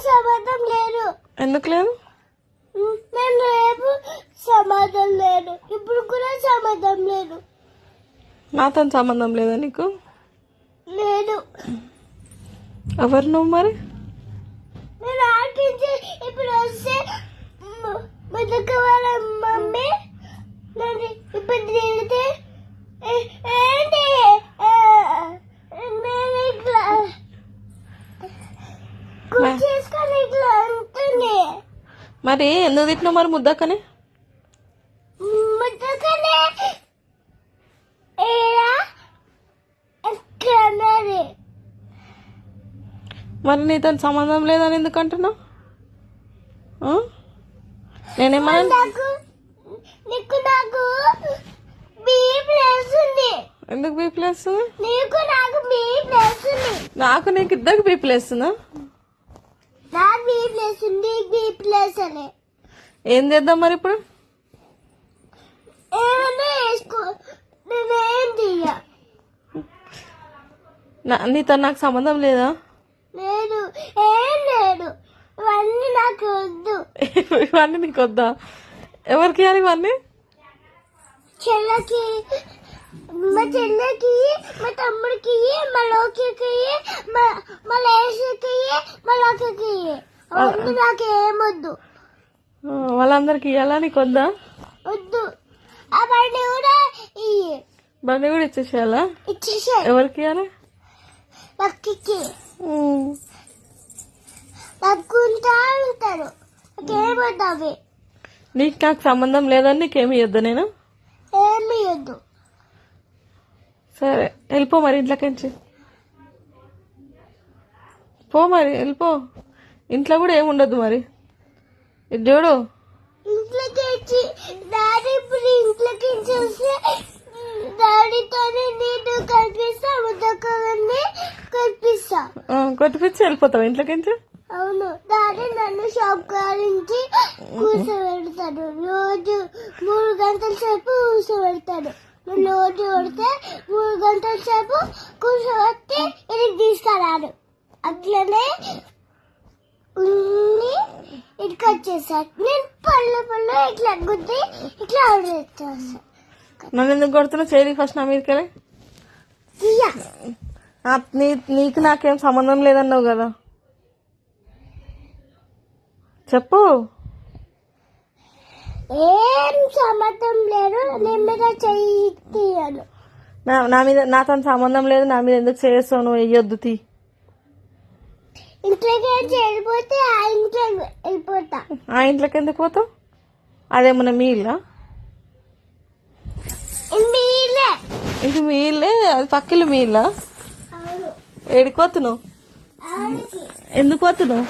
సంబంధం లేదు. ఎందుకు లేదు? నేను రేపు సమాధానం లేదు, ఇప్పుడు కూడా సమాధానం లేదు. నాతో సంబంధం లేదా నీకు? లేదు. ఎవరు నువ్వు మరి? నేను ఆకించి ఇప్పుడు వస్తే మొదటి వాళ్ళ మమ్మీ నన్ను ఇప్పుడు తిడితే ఏంటి నేను ఇట్లా చేసుకొని ఇట్లా అంటుంది. మరి ఎందుకు తిట్టినావు మరి ముద్దకని? ముద్దకనే ఏరా ఎక్కడన్నది. మరి నీతో సంబంధం లేదని ఎందుకు అంటున్నావు? నేనేమన్నా నీకు నాకు బీ ప్లస్ ఉంది. ఎందుకు బీ ప్లస్? నీకు నాకు బీ ప్లస్ ఉంది. నాకు నీకు ఇద్దరికి బీ ప్లస్ ఉందా? నాకు బీ ప్లస్ ఉంది, బీ ప్లస్ అనే. ఏం చేద్దాం మరి ఇప్పుడు? ఏమన్నా వేసుకో, నేనేం చెయ్య. నీతో నాకు సంబంధం లేదా? లేదు, ఏం లేదు. ఇవన్నీ నాకు వద్దు. ఇవన్నీ నీకు వద్దా? ఎవరికి ఇవ్వాలి ఇవన్నీ? చెల్లకి, మా చెల్లెకి, మా తమ్ముడికి, మా లోకికి, మా లేషకి, మా లోకకి. అవన్నీ నాకు ఏమొద్దు. వాళ్ళందరికి ఇవ్వాలా? నీకు వద్దా? వద్దు. ఆ బండి కూడా బండి కూడా ఇచ్చేసేయాలా? ఇచ్చేసా. ఎవరికి ఇవ్వాలి? లక్కీకి. లక్కుంటా ఉంటారు. నాకేమొద్దు అవి. నీకు నాకు సంబంధం లేదని నీకేమి ఇవ్వద్దు నేను? ఏమి వద్దు. సరే వెళ్ళిపో మరి ఇంట్లోకించి. పో మరి వెళ్ళిపో. ఇంట్లో కూడా ఏమి ఉండదు మరి. ఇది చూడు. ఇంట్లోకి డాడీ ఇప్పుడు ఇంట్లోకి వస్తే డాడీతోనే నేను కనిపిస్తా, ముద్దకని కనిపిస్తా. కొట్టిపించి వెళ్ళిపోతావు ఇంట్లోకించి? అవును. డాడీ నన్ను షాప్ కారించి కూర్చోబెడతాడు. రోజు 3 గంటల సేపు కూర్చోబెడతాడు. రోజు కొడితే 3 గంటల సేపు కూర్చోబెట్టి ఇది తీసుకురాడు. అట్లనే ఇటుకు వచ్చేసాడు. నేను పళ్ళు ఇట్లా గుద్ది ఇట్లా ఆడేస్తాను. నన్ను ఎందుకు కొడుతున్నావు? చేయి ఫస్ట్ నా మీదకి వెళ్ళి. నీకు నాకేం సంబంధం లేదన్నావు కదా, చెప్పు. ఏం సంబంధం లేదు. నేను మీద చెయ్యాను. నా మీద నాతో సంబంధం లేదు. నా మీద ఎందుకు చేస్తావు? నువ్వు వెయ్యొద్దు. తీ. ఇంట్లోకి వెళ్ళిపోతే ఆ ఇంట్లోకి వెళ్ళిపోతా. ఆ ఇంట్లోకి ఎందుకు పోతావు? అదేమన్నా మీ ఇల్లా? ఇంక మీ ఇల్లే, అది పక్కిల్లు మీ ఇల్లా? ఏడికి పోతున్నావు? ఎందుకు పోతున్నావు?